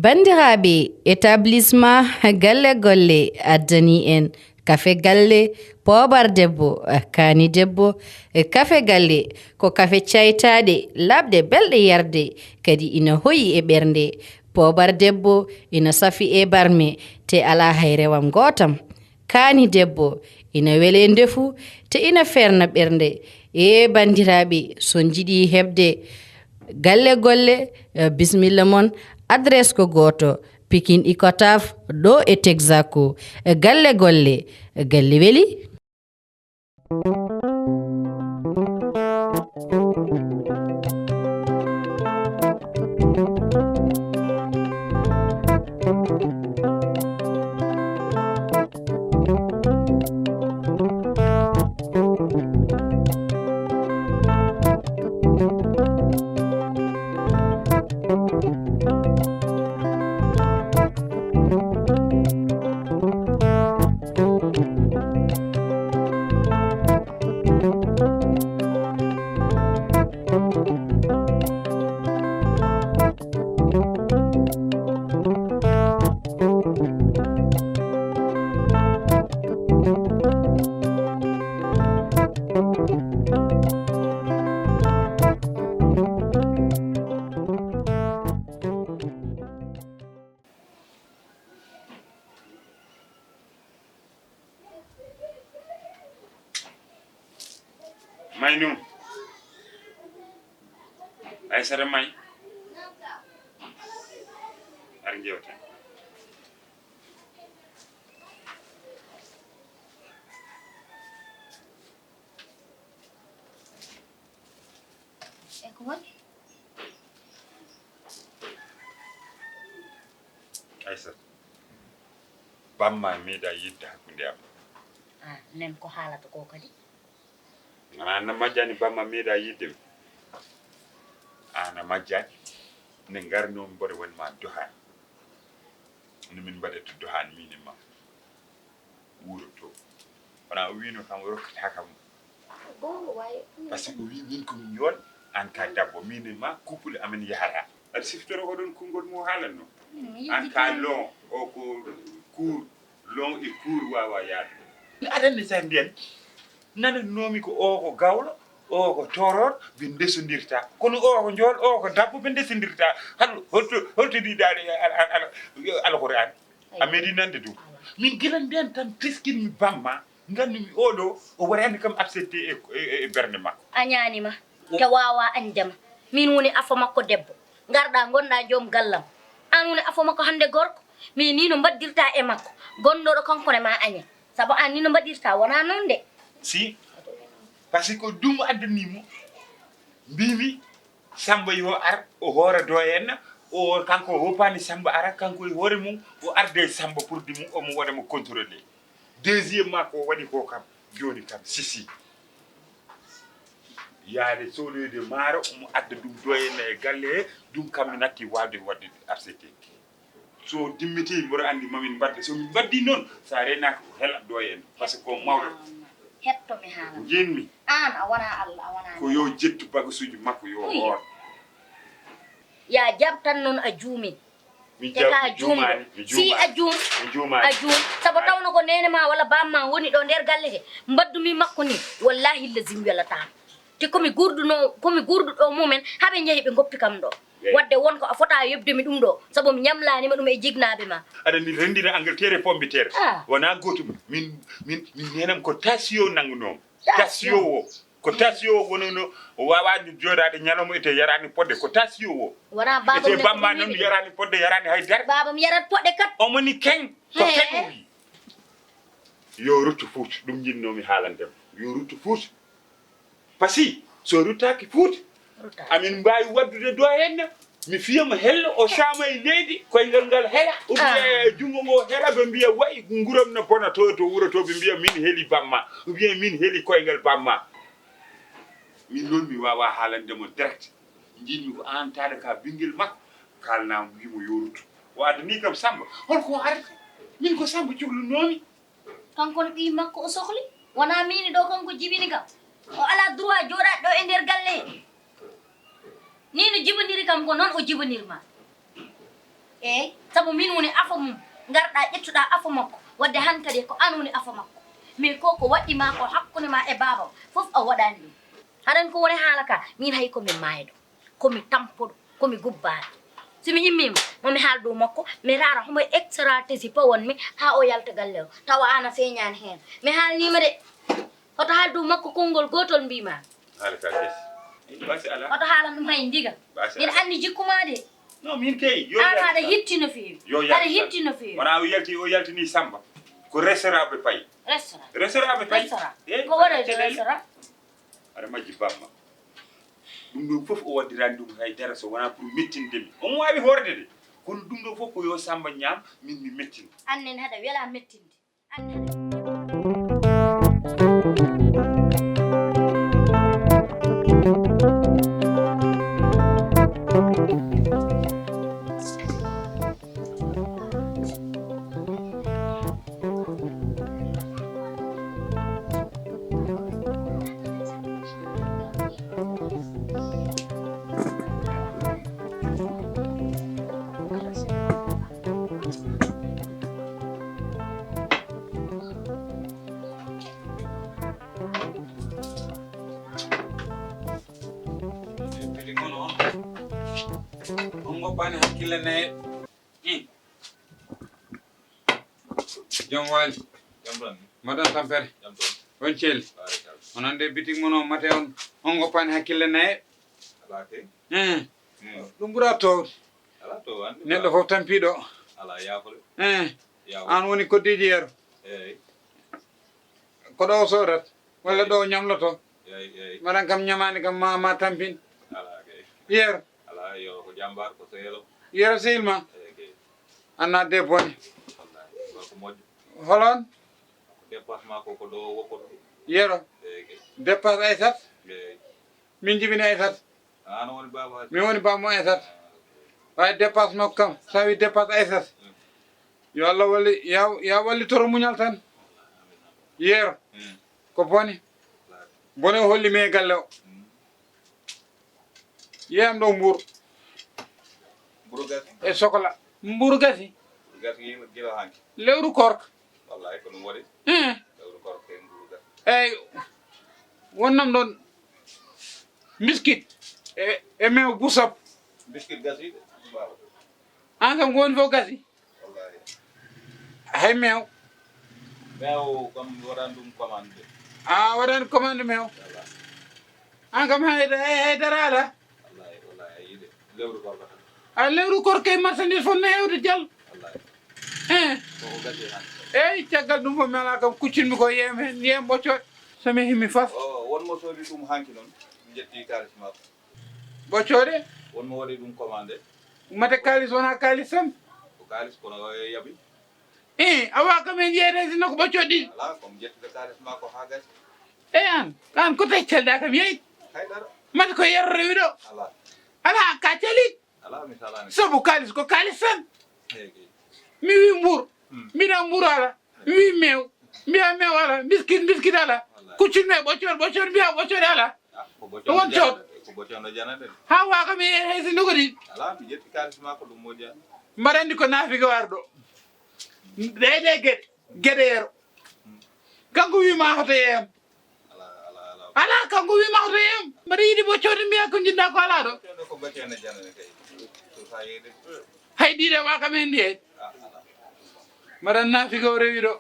bandiraɓe établissement galle golle addani en kafe galle poobar debbo kaani debbo kafe galle ko kafe caytaɗe labɗe belɗe yarde kadi ina hoyi e ɓernde poobar debbo ina safi e barme te ala hayrewam gootam kaani debbo ina wele ndefu te ina ferna ɓernde e bandiraɓe son jiɗi heɓde galle golle bisimilla mon adresse ko goto Pikine Icotaf ɗo e Texaco galle golle galle weli Maynum ay sara may ar jewte ko woni ay sar bamma meeda yidda hakkunde am nen ko haalata ko kadi ana majjani bamma meeda yidde ana majjani ne ngarno mbode won ma dohan no min mbaɗe to dohan mini ma wuro to wana o wino kam rokkata kam gongo way parce que o wi min ko min yon an ka dabbo mini ma couple amen yahata aɗa siftoro oɗon konngol mo haalanno an ka long o ko cour long e cour wawa yaade aɗanne sa mbiyen nananomi ko o ko gawlo o ko toror ɓe ndesondirta kono o ko jool o ko dabbo ɓe ndesondirta haɗo holto ɗiɗaɗe alqouran a meeɗi nande ɗum min gila nden tan teskinmi bamma gandumi oɗo o waɗani kam accepté e bernde makko a ñanima te wawa andema min woni afo makko debbo garɗa gonɗa joom gallam an woni afo makko hande gorko min ni no mbaddirta e makko gonɗoɗo kankone ma aña saabu an ni no mbaɗirta wona noon de si par ce que ɗum addanimo mbimi Samba yo ar o hoora do henna o kanko hoppani Samba ara kanko e hoore mum o arde Samba pour di mum omo waɗamo contrôler deuxièmement ko waɗi ko kam joni kam sisi yaade sohloyde maaro omo adda ɗum do henna e galle he ɗum kam mi natti wawde wadde accepté so dimmiti mboɗo andi mamin mbadde somin mbaddi noon sa renaki ko heelat do henna par ce que ko mawɗo hettomi haala jinmi an a wona Allah a wona ko yo jettu bagasuji makko yo hoor ya jabtan noon a juumin mi te ka juumɗo si a juum a juum sabu tawno ko nene ma walla bamma woni ɗo nder galle he mbaddumi makko ni wallahi lazim welatama te komi gurduɗo mumen haɓe jeehi ɓe goppi kam ɗo wadde wonko a fota yebdemi ɗum ɗo sabu mi ñamlanima ɗum e jignaɓe ma aɗa ni rendina Angleterre pombe terre wona gotum min nenam ko tasio nangunom tasio o ko tasio o wonono o wawani jodade ñalawma ete yarani podde ko tasio o wona baba ete bamma noon yarani podde yarani haydara baba mi yarat podde kat omoni keñ ko keñ wi yo ruttu Fouta ɗum jinnomi haalandem yo ruttu Fouta pasi so ruttaki Fouta amin mbawi waddude do henna mi fiyama hello o sama e leydi koyngal ngal hela o biya jungo ngo hela ɓe mbiya wayi nguram no bona to wuro to ɓe mbiya min heeli bamma o biya min heeli koyngal bamma min noon mi wawa haalandemo direct jinmi ko an taade ka bingel makko kalnamo wimo yorutu o addani kam Samba holko arata min ko Samba cuhlunomi kanko no ɓi makko o sohli wona mini ɗo kanko jibini kam o ala droit joɗade ɗo e nder galle ni no jibiniri kam ko noon o jibinirma sabu min woni afa mum garɗa ƴettuɗa afa makko wadde han kadi ko an woni afa makko mais ko waɗɗima ko hakkunde ma e babam fof a waɗani ɗum haɗan ko woni haala ka min hay komi mayɗo komi tampoɗo komi gubbaɗo somi immima momi haal dow makko mi rara homo stratégie pawonmi ha o yalta galle o tawa ana señani hen mi haalnima de hoto haal dow makko konngol gotol mbima haala ka kesi basi ala hoto haalan ɗum hay ndiga min anndi jikkuma de non min kay an aɗa hitti no feewi aɗa hitti no feewi wona o yaltini Samba ko restaurant ɓe payi restaurant ɓe payi ko waɗa restaurant aɗa majji bamma ɗum ɗo fof o waddirani ɗum haydara so wona pour mettindemi omo wawi horde de kono ɗum ɗo fof ko yo Samba ñaam min mi mettina annen haɗa wela mettinde Bani hakkille nayi jom waali maɗon tampere on celli onon de bitig mon o mate on goppani hakkille nayi ɗum ɓuura towde neɗɗo fof tampiɗo an woni koddiji yeero ko ɗo o sodat walla ɗo o ñamloto maɗan kam ñamani kam ma tampin yeero yero sehilma anna debone holon yero dépasse Aissat min jibini Aissat min woni bammo Aissat way dépasse makko kam sa wi dépasse Aissat yo Allah walli ya wallitoro muñal tan yeero ko bone o holli me galle o yeyam ɗo Mbour e sokola mburu gasi lewru korka eyyi wonnam ɗon biscuit e mew busap an kam ko woni fof gasi hay mew kam waɗani ɗum commande waɗani commande mew an kam haydara ala lewru korka e marchandise fof no hewde diallo eyyi caggal ɗum fof mi ala kam kuccinmi ko yem ɓoccoɗe somi himmi fas wonmo soodi ɗum hanki noon mi jetti kalis makko ɓoccoɗe wonmo waɗi ɗum commandé mate kalis wona kalis tan ko kalis kono yaɓi awa kam en jeeyede sinno ko ɓoccoɗe ɗiɗi ala komi jettide kalis makko ha gasi eyyi an ko teccalɗa kam yeyi haydara mate ko yerro rewi ɗo ala ka cali sabu kalis ko kalis tan mi wi Mbour mbiɗa Mbour ala mi wi mew mbiya mew ala biscuit ala kuccinmi ɓoccode mbiya ɓoccode ala ɗum won cood ha waka mi haysi nogodi mbaɗa andi ko naafiga wari ɗo ɗeyɗe gueɗe yero kanko wima hoto yeyam ala kanko wima hoto yeyam mbaɗa yiiɗi ɓoccode mbiya ko jinɗa ko ala ɗo hay ɗiɗe waka men ndi hen mbaɗa naafiga o rewi ɗo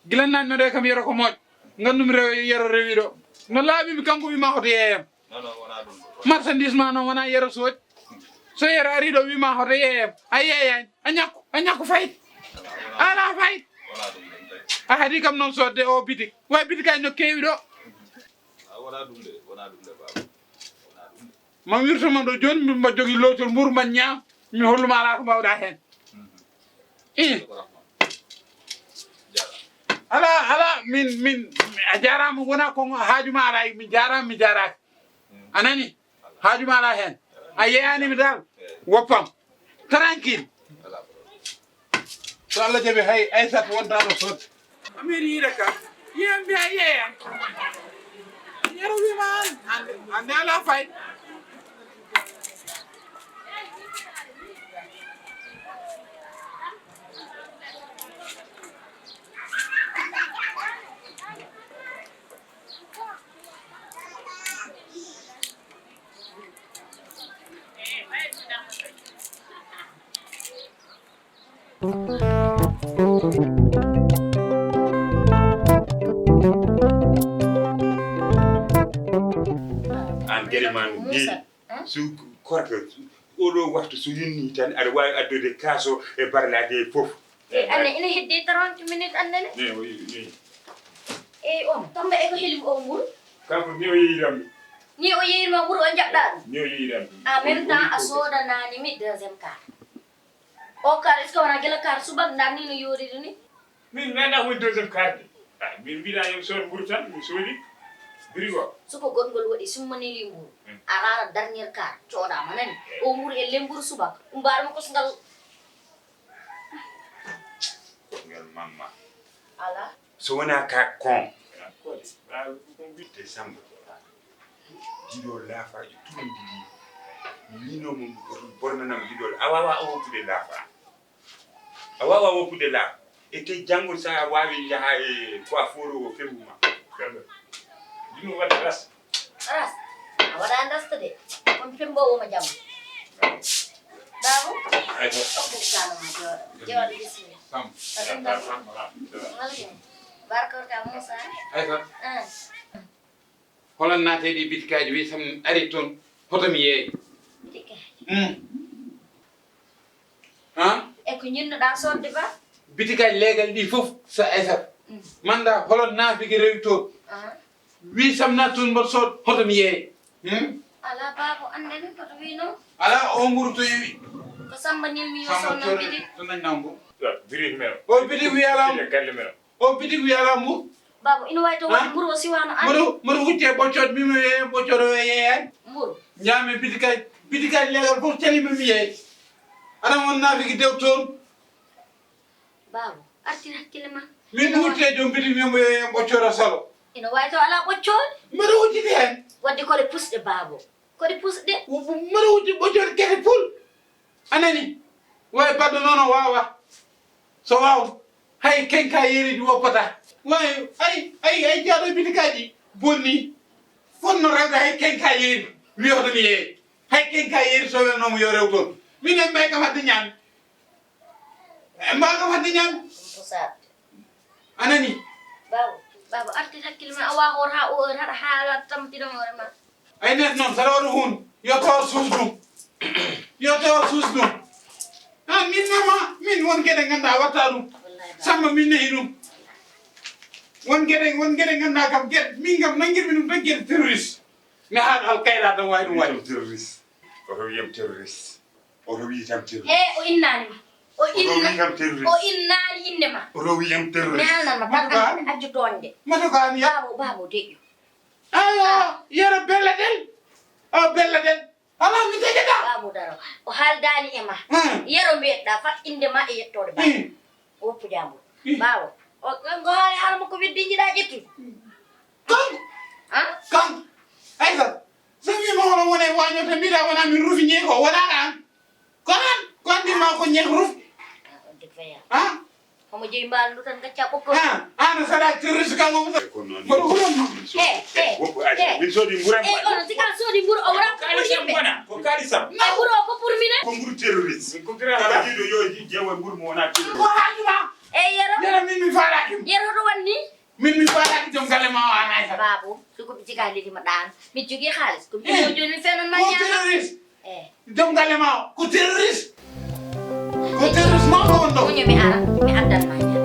guilannani meɗo kam yero ko moƴ gandumi yero rewi ɗo no laaɓimi kanko wima hoto yeyam marchandise ma noon wona yero soodi so yero ari ɗo wima hoto yeyam a yeyani a ñakku fayit ala fayit a haadi kam noon sodde o bitik way bitik ay no kewi ɗo ma wirtoma ɗo joni mimba jogui lowtol Mbour mba ñaam mi holluma ala ko mbawɗa hen ala min a jarama wona ko haajuma ala mi jarama mi jaraka anani haajuma ala hen a yeyanimi dal woppam tranquille so Allah jaaɓi hay Aissat wonta ɗo sodde amin yiiɗa ka yeyam mbiya yeyan yero wima ande ala fayda an gere man ni su korka oɗo waxtu so yinni tan aɗa wawi addude kaso e barlade fof ane ina heddi 30 minutes andene on tombe e ko helim o mur kanko ni o yeyiram ni o yeyirma mur o jabɗa ni o yeyiram en même temps a sodanani mi deuxième car o car est ce que wona gila car subak ndanni no yoriri ni min nana woni deuxième carte min mbiɗa yo sood mburu tan mi soodi birigo suko gongol waɗi summanili mburu a rara dernier car coɗama nani o mburu e lemburu subak mbaɗama kosgal ngal mamma ala so wona ka kon décembre jiɗo laafaji tundi ɗi minomo bornanam jiɗol a wawa o woppude laafa a wawa woppude laafa e te janggo sa wawi jaha e coiffeur o fembuma ɗino waɗa ras ras a waɗa dasta de on fembowoma jamma dabo okko kanama jewaɗo bismilla barkorka Moussa ay fa holan naate ɗi bitikaji wi sam ari toon hoto mi yeeyi e ko jinnoɗa sodde ba bitikaji leegal ɗi fof sa aysat manda holon naafiki rewi toon wi sam naat toon mboɗo sood hoto mi yeeyi ala babo andene koto wino ala o mburu to yewi ko samba nilmi yo sonno bidik to nañnambo birik mero o bidik wiyalam galle mero o bidik wiyalam mbo babo ina wawi to waɗi mburu o siwano an mboɗo hucce ɓoccode mimo yeeya ɓoccode o yeeyani mburu ñaame bitikaji leegal fof calimi mi yeey aɗa won naafiki dew toon babo artir hakkille ma min hucce jom bitik mimo yeeya ɓoccode salo ina wawi to ala ɓoccode mboɗo huccide hen wadde koɗe pusɗe babo koɗe pusɗe mboɗo hucci ɓoccode kete pul anani way badɗo noon o wawa so waw hay kenka yeridi woppata way ay jaaɗo bitikaji bonni fonno rewde hay kenka yeeri wiyotomi yeeyi hay kenka yeeri so welnomo yo rew toon minen mbay kam hadde ñaami mbaw kam hadde ñaami pusade anani babo artir hakkille ma a wahor ha o heure haɗa haala tampina hoore ma ay net noon saɗa waɗa hunde yo tawa suusdum yo tawa suusdum min nama min won gueɗe ganduɗa watta ɗum samba min nahi ɗum won gueɗe ganduɗa kam gueɗe min kam nanguirmi ɗum tan gueɗe terroriste mi haɗo hal kayra tan wawi ɗum waɗi terroriste oto wiyam terroriste oto wi tam terroriste he o innanima o innani inde ma oto wiyam mi terroriste alnanma tan accu toñde mata ko an ya babo deƴƴo aya yero bellaɗel o bellaɗel ala mi deƴƴata babo daro o haaldani e ma yero mbiyeɗɗa fat inde ma e yettode ba woppu jambur bawo o ko haali haala makko weddi jiɗa ƴettude kan aysa so wima hono wone wañoto mbiɗa wona min rufi ñeeko wonana an konan ko andima ko ñeek ruf homo jeeyi mbaalo ndu tan gacca ɓokko an saɗa terroriste kanko mboɗo hulonno min soodi mburam ono sika soodi mburu o wara kalisam wona ko kalisam e mburu o ko pour mine ko mburu terroriste ko kala jiɗo yo jeewo mburu mo wona terroriste ko haajuma e yero min mi faalaaki yero hoto wanni min mi faalaaki joom galle ma o an aysa babo soko ɓe jiga leydi ma ɗano min jogui haalis ko mbimo joni mi fenon ma ñama terroriste joom galle ma o ko terroriste mawɗo won ɗo muño mi ara mi addan ma ñama